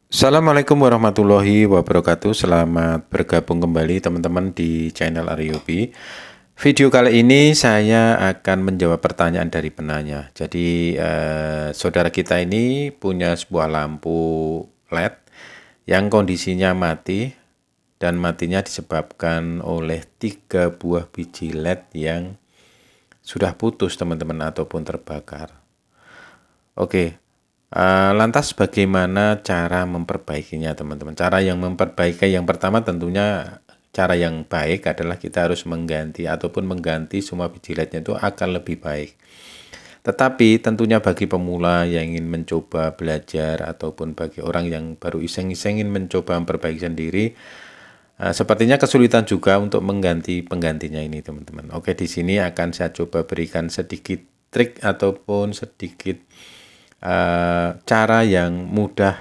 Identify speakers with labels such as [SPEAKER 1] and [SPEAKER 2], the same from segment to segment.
[SPEAKER 1] Assalamualaikum warahmatullahi wabarakatuh. Selamat bergabung kembali teman-teman di channel Aryobi. Video kali ini saya akan menjawab pertanyaan dari penanya. Jadi saudara kita ini punya sebuah lampu LED yang kondisinya mati dan matinya disebabkan oleh 3 buah biji LED yang sudah putus teman-teman ataupun terbakar. Oke, lantas bagaimana cara memperbaikinya teman-teman? Cara yang memperbaiki yang pertama tentunya cara yang baik adalah kita harus mengganti ataupun mengganti semua biji LED-nya itu akan lebih baik. Tetapi tentunya bagi pemula yang ingin mencoba belajar ataupun bagi orang yang baru iseng-iseng ingin mencoba memperbaiki sendiri, sepertinya kesulitan juga untuk mengganti penggantinya ini teman-teman. Oke, di sini akan saya coba berikan sedikit trik ataupun sedikit cara yang mudah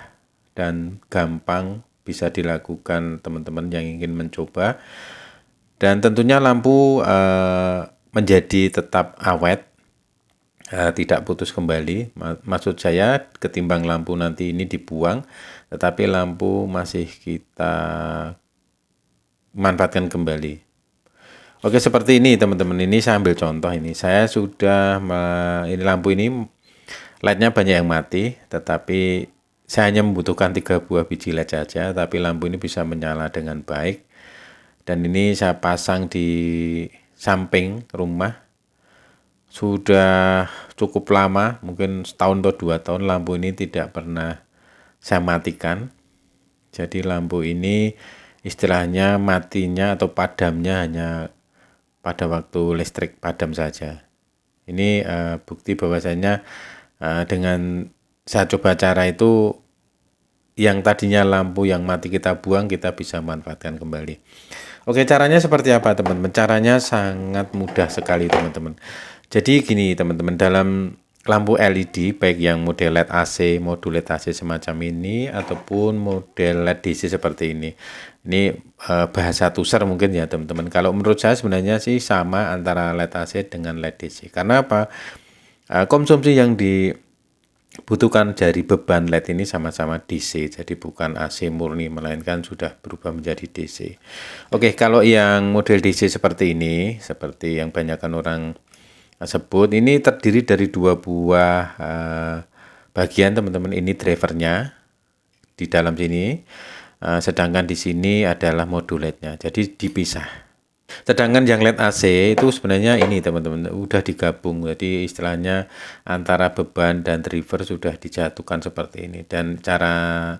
[SPEAKER 1] dan gampang bisa dilakukan teman-teman yang ingin mencoba, dan tentunya lampu menjadi tetap awet, tidak putus kembali. Maksud saya ketimbang lampu nanti ini dibuang tetapi lampu masih kita manfaatkan kembali. Oke, seperti ini teman-teman. Ini saya ambil contoh ini. Saya sudah ini lampu ini LED-nya banyak yang mati, tetapi saya hanya membutuhkan 3 buah biji LED saja, tapi lampu ini bisa menyala dengan baik. Dan ini saya pasang di samping rumah. Sudah cukup lama, mungkin setahun atau 2 tahun lampu ini tidak pernah saya matikan. Jadi lampu ini istilahnya matinya atau padamnya hanya pada waktu listrik padam saja. Ini bukti bahwasanya dengan saya coba cara itu, yang tadinya lampu yang mati kita buang, kita bisa manfaatkan kembali. Oke, caranya seperti apa teman-teman? Caranya sangat mudah sekali teman-teman. Jadi gini teman-teman, dalam lampu LED baik yang model LED AC, modul LED AC semacam ini ataupun model LED DC seperti ini. Ini bahasa tuser mungkin ya teman-teman. Kalau menurut saya sebenarnya sih sama antara LED AC dengan LED DC. Karena apa? Konsumsi yang dibutuhkan dari beban LED ini sama-sama DC, jadi bukan AC murni, melainkan sudah berubah menjadi DC. Oke, kalau yang model DC seperti ini, seperti yang banyakkan orang sebut, ini terdiri dari 2 buah bagian teman-teman. Ini drivernya di dalam sini, sedangkan di sini adalah modul LED-nya, jadi dipisah. Sedangkan yang LED AC itu sebenarnya ini teman-teman udah digabung, jadi istilahnya antara beban dan driver sudah dijatuhkan seperti ini. Dan cara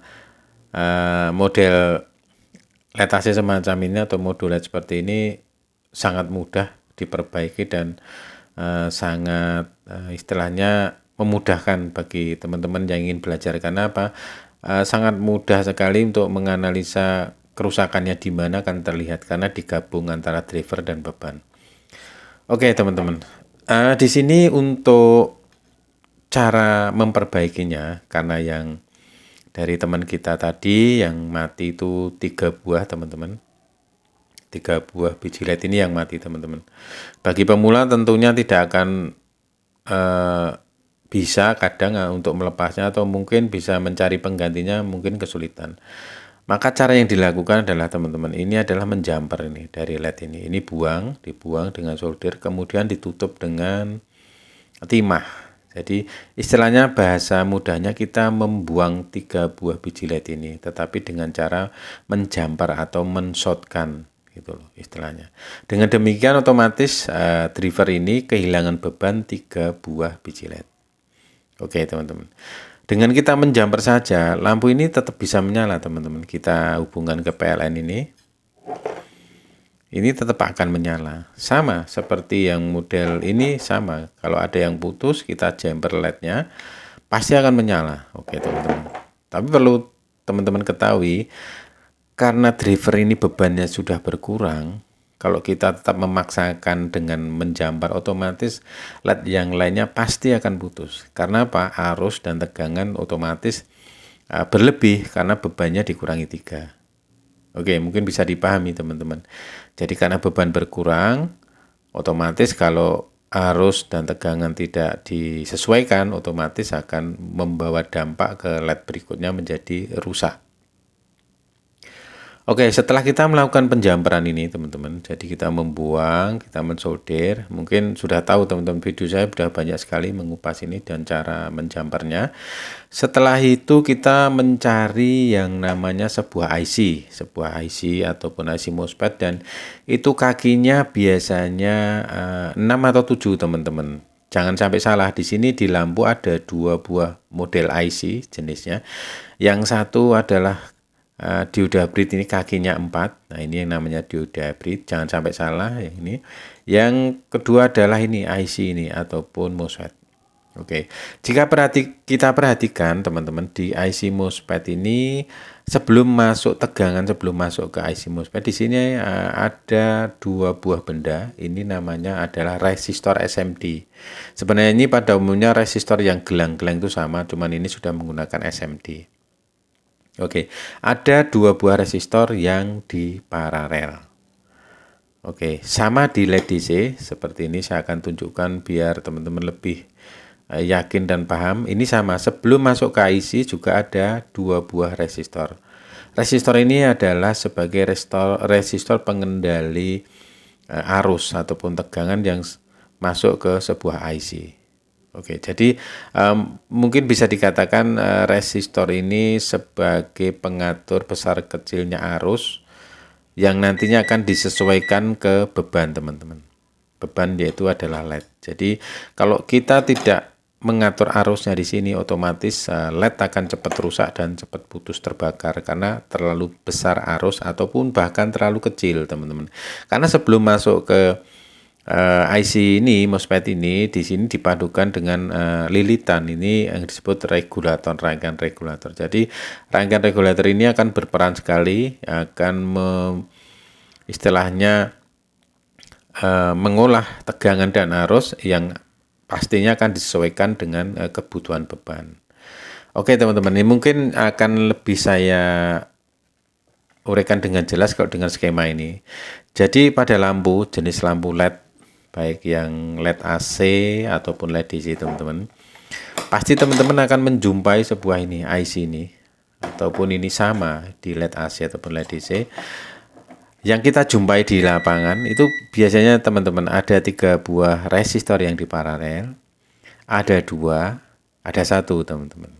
[SPEAKER 1] model LED AC semacam ini atau modul LED seperti ini sangat mudah diperbaiki dan sangat istilahnya memudahkan bagi teman-teman yang ingin belajar. Karena apa? Sangat mudah sekali untuk menganalisa kerusakannya di mana akan terlihat karena digabung antara driver dan beban. Oke teman-teman, di sini untuk cara memperbaikinya, karena yang dari teman kita tadi yang mati itu 3 buah teman-teman, 3 buah biji LED ini yang mati teman-teman. Bagi pemula tentunya tidak akan bisa kadang untuk melepasnya, atau mungkin bisa mencari penggantinya mungkin kesulitan. Maka cara yang dilakukan adalah teman-teman, ini adalah menjamper ini dari LED ini. Ini dibuang dengan solder, kemudian ditutup dengan timah. Jadi istilahnya bahasa mudahnya kita membuang 3 buah biji LED ini, tetapi dengan cara menjamper atau menshotkan gitu loh istilahnya. Dengan demikian otomatis driver ini kehilangan beban 3 buah biji LED. Oke teman-teman. Dengan kita menjamper saja, lampu ini tetap bisa menyala teman-teman. Kita hubungkan ke PLN ini tetap akan menyala. Sama seperti yang model ini, sama. Kalau ada yang putus, kita jumper LED-nya, pasti akan menyala. Oke teman-teman. Tapi perlu teman-teman ketahui, karena driver ini bebannya sudah berkurang, kalau kita tetap memaksakan dengan menjamper, otomatis LED yang lainnya pasti akan putus. Karena apa? Arus dan tegangan otomatis berlebih karena bebannya dikurangi 3. Oke, mungkin bisa dipahami teman-teman. Jadi karena beban berkurang, otomatis kalau arus dan tegangan tidak disesuaikan, otomatis akan membawa dampak ke LED berikutnya menjadi rusak. Oke, setelah kita melakukan penjamperan ini teman-teman, jadi kita membuang, kita mensolder, mungkin sudah tahu teman-teman, video saya sudah banyak sekali mengupas ini dan cara menjampernya. Setelah itu kita mencari yang namanya sebuah IC ataupun IC MOSFET, dan itu kakinya biasanya 6 atau 7 teman-teman. Jangan sampai salah, di sini di lampu ada 2 buah model IC jenisnya. Yang satu adalah dioda hybrid, ini kakinya 4. Nah, ini yang namanya dioda hybrid, jangan sampai salah yang ini. Yang kedua adalah ini IC ini ataupun MOSFET. Oke. Jika kita perhatikan teman-teman, di IC MOSFET ini sebelum masuk tegangan, sebelum masuk ke IC MOSFET, di sini ada 2 buah benda. Ini namanya adalah resistor SMD. Sebenarnya ini pada umumnya resistor yang gelang-gelang itu sama, cuman ini sudah menggunakan SMD. Oke, ada 2 buah resistor yang di paralel. Oke, sama di LED DC seperti ini, saya akan tunjukkan biar teman-teman lebih yakin dan paham. Ini sama, sebelum masuk ke IC juga ada 2 buah resistor. Resistor ini adalah sebagai resistor pengendali arus ataupun tegangan yang masuk ke sebuah IC. Oke, jadi mungkin bisa dikatakan resistor ini sebagai pengatur besar kecilnya arus yang nantinya akan disesuaikan ke beban teman-teman. Beban yaitu adalah LED. Jadi kalau kita tidak mengatur arusnya di sini, otomatis LED akan cepat rusak dan cepat putus terbakar karena terlalu besar arus ataupun bahkan terlalu kecil teman-teman. Karena sebelum masuk ke IC ini, MOSFET ini di sini dipadukan dengan lilitan ini yang disebut regulator, rangkaian regulator. Jadi rangkaian regulator ini akan berperan sekali, akan istilahnya mengolah tegangan dan arus yang pastinya akan disesuaikan dengan kebutuhan beban. Oke teman-teman, ini mungkin akan lebih saya uraikan dengan jelas kalau dengan skema ini. Jadi pada lampu, jenis lampu LED, baik yang LED AC ataupun LED DC teman-teman, pasti teman-teman akan menjumpai sebuah ini IC ini, ataupun ini sama di LED AC ataupun LED DC. Yang kita jumpai di lapangan itu biasanya teman-teman ada 3 buah resistor yang di paralel, ada 2, ada 1 teman-teman.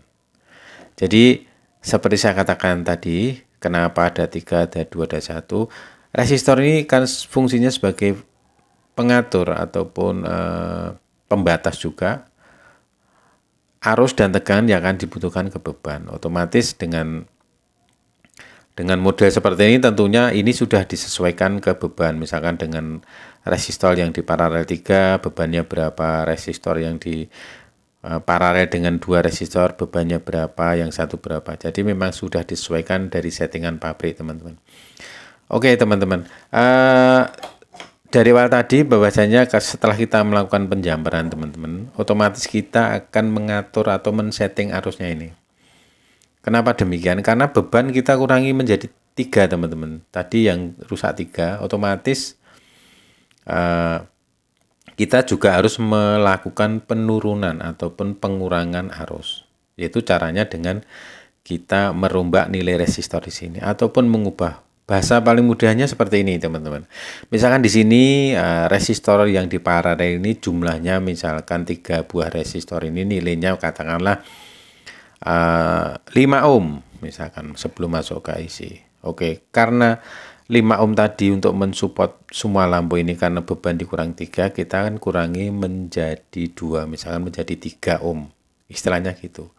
[SPEAKER 1] Jadi seperti saya katakan tadi, kenapa ada 3, ada 2, ada 1, resistor ini kan fungsinya sebagai pengatur ataupun pembatas juga arus dan tegangan yang akan dibutuhkan ke beban. Otomatis dengan model seperti ini tentunya ini sudah disesuaikan ke beban. Misalkan dengan resistor yang di paralel 3 bebannya berapa, resistor yang di paralel dengan 2 resistor bebannya berapa, yang satu berapa. Jadi memang sudah disesuaikan dari settingan pabrik teman-teman. Oke teman-teman, dari awal tadi bahwasanya setelah kita melakukan penjamperan teman-teman, otomatis kita akan mengatur atau men-setting arusnya ini. Kenapa demikian? Karena beban kita kurangi menjadi 3 teman-teman. Tadi yang rusak 3, otomatis kita juga harus melakukan penurunan ataupun pengurangan arus. Yaitu caranya dengan kita merombak nilai resistor di sini ataupun mengubah. Bahasa paling mudahnya seperti ini teman-teman. Misalkan di sini resistor yang di paralel ini jumlahnya misalkan 3 buah resistor ini nilainya katakanlah 5 ohm misalkan sebelum masuk ke IC. Oke, karena 5 ohm tadi untuk mensupport semua lampu ini karena beban dikurang 3, kita kan kurangi menjadi 2, misalkan menjadi 3 ohm. Istilahnya gitu.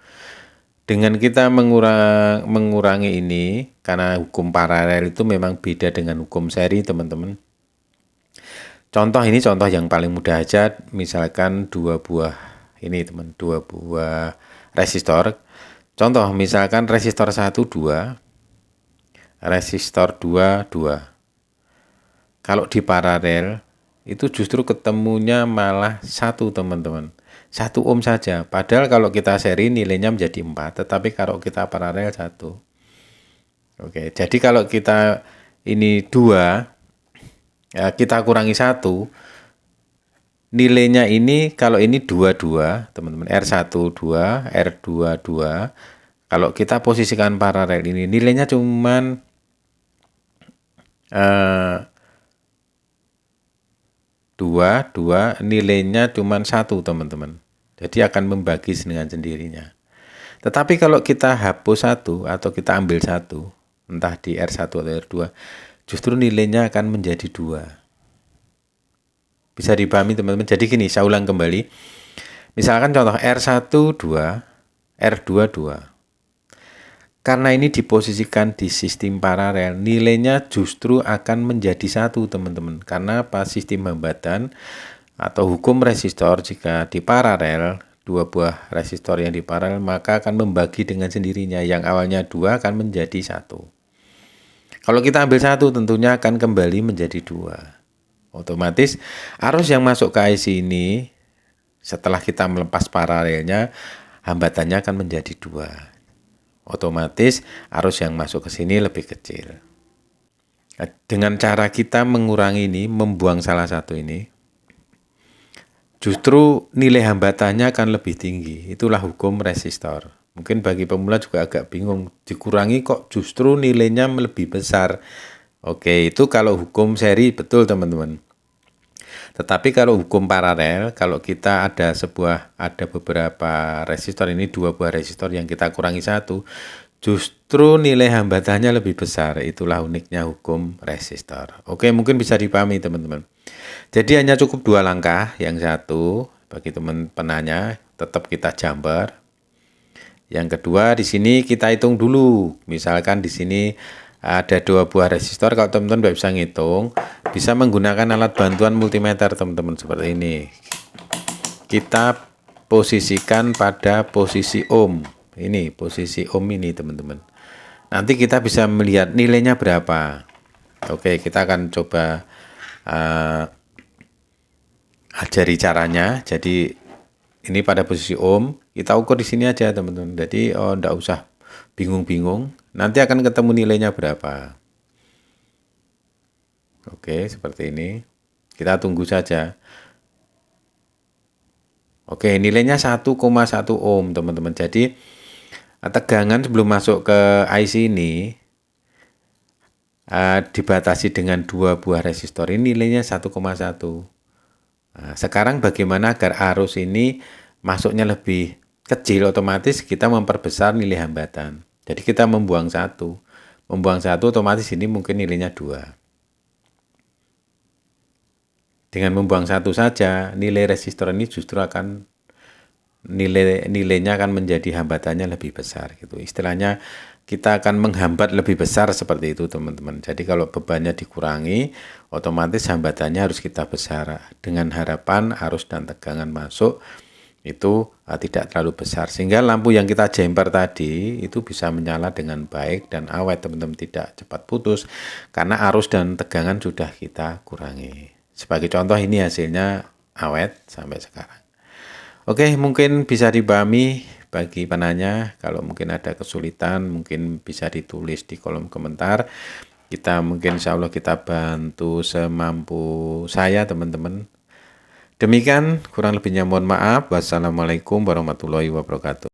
[SPEAKER 1] Dengan kita mengurangi ini, karena hukum paralel itu memang beda dengan hukum seri teman-teman. Contoh ini contoh yang paling mudah aja, misalkan 2 buah ini teman, 2 buah resistor. Contoh misalkan resistor 1 2, resistor 2 2. Kalau di paralel itu justru ketemunya malah 1 teman-teman. 1 ohm saja. Padahal kalau kita seri nilainya menjadi 4, tetapi kalau kita paralel 1. Oke, jadi kalau kita ini 2, ya kita kurangi 1, nilainya ini kalau ini 22 teman-teman, R1 2, R2 2. Kalau kita posisikan paralel ini nilainya cuman 2 nilainya cuman 1 teman-teman. Jadi akan membagi dengan sendirinya. Tetapi kalau kita hapus 1 atau kita ambil 1, entah di R1 atau R2, justru nilainya akan menjadi 2. Bisa dipahami teman-teman. Jadi gini, saya ulang kembali. Misalkan contoh R1 2, R2 2. Karena ini diposisikan di sistem paralel, nilainya justru akan menjadi 1 teman-teman. Karena apa? Sistem hambatan atau hukum resistor jika di paralel, dua buah resistor yang di paralel, maka akan membagi dengan sendirinya. Yang awalnya 2 akan menjadi 1. Kalau kita ambil 1 tentunya akan kembali menjadi 2. Otomatis arus yang masuk ke IC ini setelah kita melepas paralelnya, hambatannya akan menjadi 2. Otomatis arus yang masuk ke sini lebih kecil. Dengan cara kita mengurangi ini, membuang salah satu ini, justru nilai hambatannya akan lebih tinggi. Itulah hukum resistor. Mungkin bagi pemula juga agak bingung, dikurangi kok justru nilainya lebih besar. Oke, itu kalau hukum seri betul teman-teman. Tetapi kalau hukum paralel, kalau kita ada beberapa resistor, ini 2 buah resistor yang kita kurangi 1, justru nilai hambatannya lebih besar. Itulah uniknya hukum resistor. Oke, mungkin bisa dipahami teman-teman. Jadi hanya cukup 2 langkah. Yang satu, bagi teman penanya, tetap kita jumper. Yang kedua, di sini kita hitung dulu. Misalkan di sini ada 2 buah resistor. Kalau teman-teman tidak bisa ngitung, bisa menggunakan alat bantuan multimeter teman-teman seperti ini. Kita posisikan pada posisi ohm. Ini posisi ohm ini teman-teman. Nanti kita bisa melihat nilainya berapa. Oke, kita akan coba ajari caranya. Jadi ini pada posisi ohm, kita ukur di sini aja teman-teman. Jadi enggak usah bingung-bingung. Nanti akan ketemu nilainya berapa. Oke, seperti ini. Kita tunggu saja. Oke, nilainya 1,1 ohm, teman-teman. Jadi, tegangan sebelum masuk ke IC ini dibatasi dengan 2 buah resistor. Ini nilainya 1,1. Nah, sekarang bagaimana agar arus ini masuknya lebih kecil? Otomatis kita memperbesar nilai hambatan. Jadi kita membuang 1. Membuang 1 otomatis ini mungkin nilainya 2. Dengan membuang 1 saja, nilai resistor ini justru akan nilainya akan menjadi hambatannya lebih besar gitu. Istilahnya kita akan menghambat lebih besar seperti itu teman-teman. Jadi kalau bebannya dikurangi, otomatis hambatannya harus kita besar dengan harapan arus dan tegangan masuk itu tidak terlalu besar, sehingga lampu yang kita jumper tadi itu bisa menyala dengan baik dan awet teman-teman, tidak cepat putus karena arus dan tegangan sudah kita kurangi. Sebagai contoh ini hasilnya awet sampai sekarang. Oke, mungkin bisa dipahami bagi penanya. Kalau mungkin ada kesulitan mungkin bisa ditulis di kolom komentar. Kita mungkin insya Allah kita bantu semampu saya teman-teman. Demikian, kurang lebihnya mohon maaf. Wassalamualaikum warahmatullahi wabarakatuh.